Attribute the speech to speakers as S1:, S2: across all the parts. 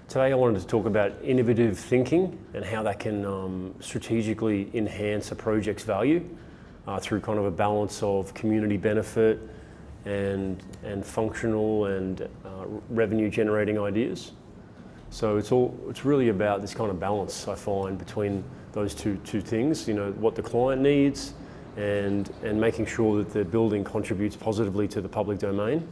S1: Today I wanted to talk about innovative thinking and how that can strategically enhance a project's value through kind of a balance of community benefit and functional and revenue generating ideas. So it's really about this kind of balance, I find, between those two things, you know, what the client needs and making sure that the building contributes positively to the public domain.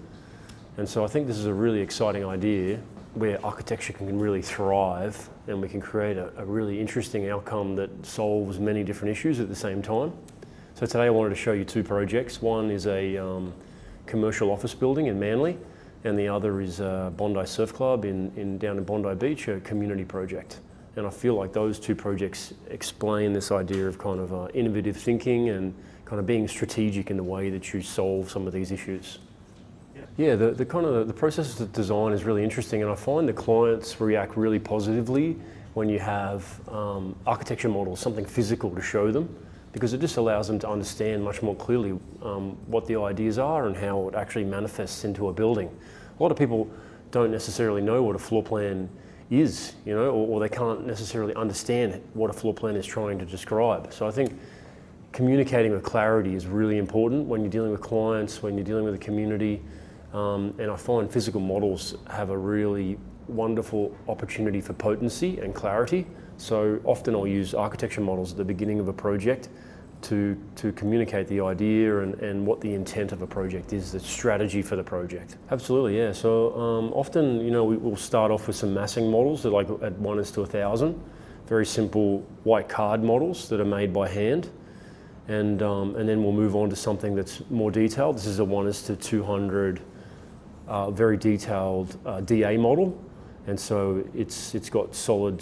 S1: And so I think this is a really exciting idea where architecture can really thrive and we can create a really interesting outcome that solves many different issues at the same time. So today I wanted to show you two projects. One is a commercial office building in Manly, and the other is Bondi Surf Club down in Bondi Beach, a community project. And I feel like those two projects explain this idea of kind of innovative thinking and kind of being strategic in the way that you solve some of these issues. Yeah, the process of design is really interesting, and I find the clients react really positively when you have architecture models, something physical to show them, because it just allows them to understand much more clearly what the ideas are and how it actually manifests into a building. A lot of people don't necessarily know what a floor plan is, you know, or they can't necessarily understand what a floor plan is trying to describe. So I think communicating with clarity is really important when you're dealing with clients, when you're dealing with the community. And I find physical models have a really wonderful opportunity for potency and clarity. So often I'll use architecture models at the beginning of a project to communicate the idea and what the intent of a project is, the strategy for the project. Absolutely, yeah. So often, you know, we'll start off with some massing models that like at 1:1,000, very simple white card models that are made by hand. And then we'll move on to something that's more detailed. This is a 1:200 very detailed DA model, and so it's got solid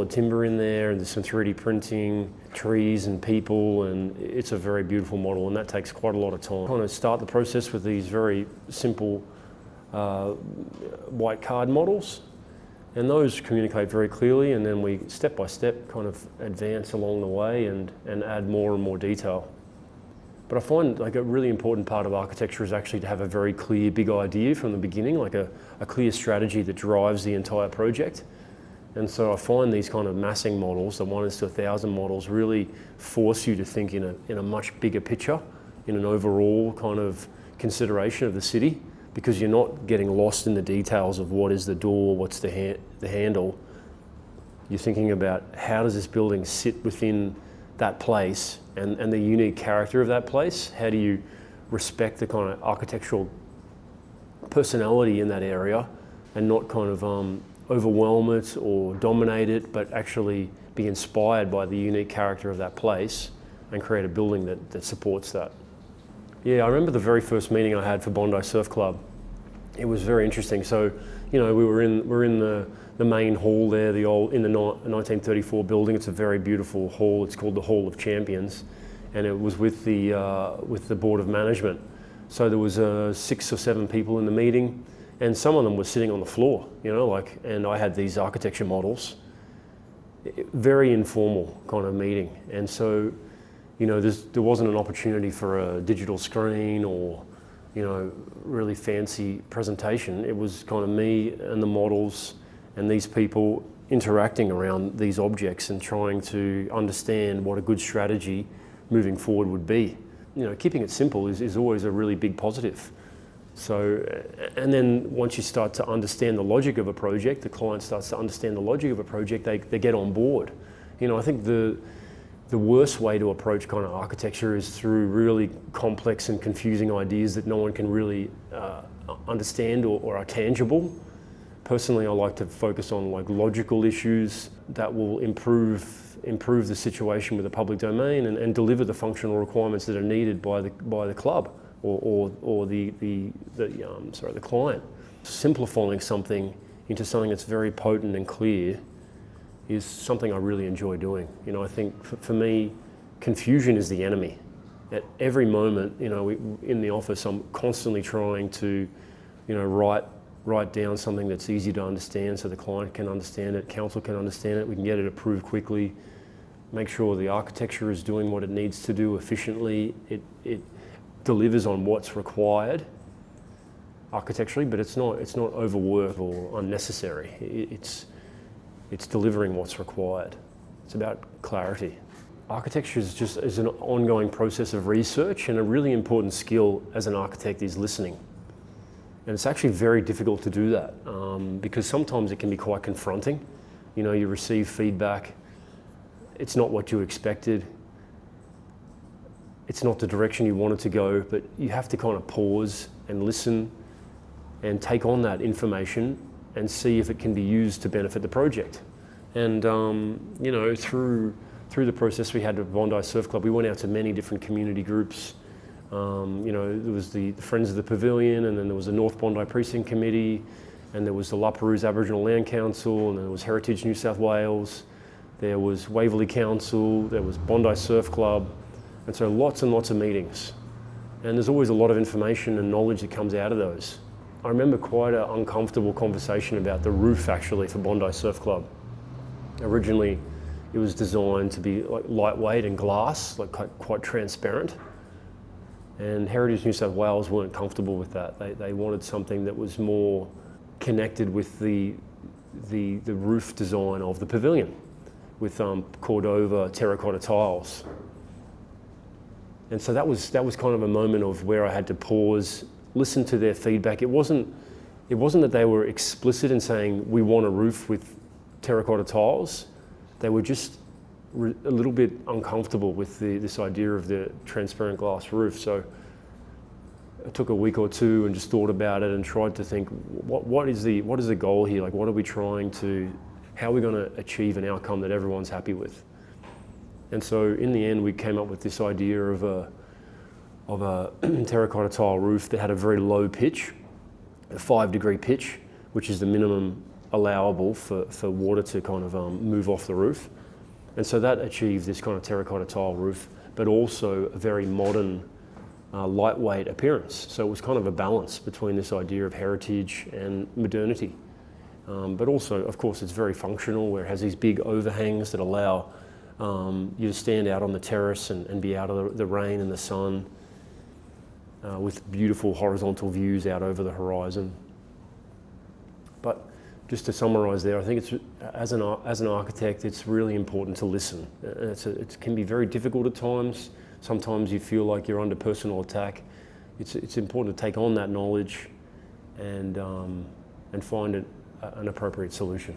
S1: timber in there, and there's some 3D printing, trees and people, and it's a very beautiful model, and that takes quite a lot of time. Kind of start the process with these very simple white card models, and those communicate very clearly, and then we step by step kind of advance along the way and add more and more detail. But I find like a really important part of architecture is actually to have a very clear big idea from the beginning, like a clear strategy that drives the entire project. And so I find these kind of massing models, the 1:1,000 models, really force you to think in a much bigger picture, in an overall kind of consideration of the city, because you're not getting lost in the details of what is the door, what's the handle. You're thinking about how does this building sit within that place and the unique character of that place. How do you respect the kind of architectural personality in that area and not kind of overwhelm it or dominate it, but actually be inspired by the unique character of that place and create a building that supports that. Yeah, I remember the very first meeting I had for Bondi Surf Club. It was very interesting. So, you know, we were in the main hall there, the 1934 building. It's a very beautiful hall. It's called the Hall of Champions, and it was with the board of management. So there was 6 or 7 people in the meeting, and some of them were sitting on the floor, you know, and I had these architecture models. Very informal kind of meeting, and so, you know, there wasn't an opportunity for a digital screen or, you know, really fancy presentation. It was kind of me and the models and these people interacting around these objects and trying to understand what a good strategy moving forward would be. You know, keeping it simple is always a really big positive. So, and then once you start to understand the logic of a project, the client starts to understand the logic of a project, they get on board. You know, I think the worst way to approach kind of architecture is through really complex and confusing ideas that no one can really understand or are tangible. Personally, I like to focus on like logical issues that will improve the situation with the public domain and deliver the functional requirements that are needed by the club or the client. Simplifying something into something that's very potent and clear is something I really enjoy doing. You know, I think for me, confusion is the enemy. At every moment, you know, in the office, I'm constantly trying to, you know, write down something that's easy to understand so the client can understand it, council can understand it, we can get it approved quickly, make sure the architecture is doing what it needs to do efficiently, it delivers on what's required, architecturally, but it's not overworked or unnecessary. It's delivering what's required. It's about clarity. Architecture is an ongoing process of research, and a really important skill as an architect is listening. And it's actually very difficult to do that because sometimes it can be quite confronting. You know, you receive feedback, it's not what you expected, it's not the direction you wanted to go, but you have to kind of pause and listen and take on that information and see if it can be used to benefit the project. And you know, through the process we had at Bondi Surf Club, we went out to many different community groups. You know, there was the Friends of the Pavilion, and then there was the North Bondi Precinct Committee, and there was the La Perouse Aboriginal Land Council, and then there was Heritage New South Wales, there was Waverley Council, there was Bondi Surf Club, and so lots and lots of meetings. And there's always a lot of information and knowledge that comes out of those. I remember quite an uncomfortable conversation about the roof actually for Bondi Surf Club. Originally, it was designed to be like lightweight and glass, like quite transparent. And Heritage New South Wales weren't comfortable with that. They wanted something that was more connected with the roof design of the pavilion, with Cordova terracotta tiles. And so that was kind of a moment of where I had to pause, listen to their feedback. It wasn't that they were explicit in saying we want a roof with terracotta tiles. They were just a little bit uncomfortable with this idea of the transparent glass roof. So I took a week or two and just thought about it and tried to think, what is the goal here? Like, what are we trying to, how are we going to achieve an outcome that everyone's happy with? And so in the end, we came up with this idea of a terracotta tile roof that had a very low pitch, a 5-degree pitch, which is the minimum allowable for water to kind of move off the roof. And so that achieved this kind of terracotta tile roof, but also a very modern, lightweight appearance. So it was kind of a balance between this idea of heritage and modernity. But also, of course, it's very functional, where it has these big overhangs that allow you to stand out on the terrace and be out of the rain and the sun with beautiful horizontal views out over the horizon. But just to summarise there, I think it's, as an architect, it's really important to listen. It can be very difficult at times. Sometimes you feel like you're under personal attack. It's important to take on that knowledge and find an appropriate solution.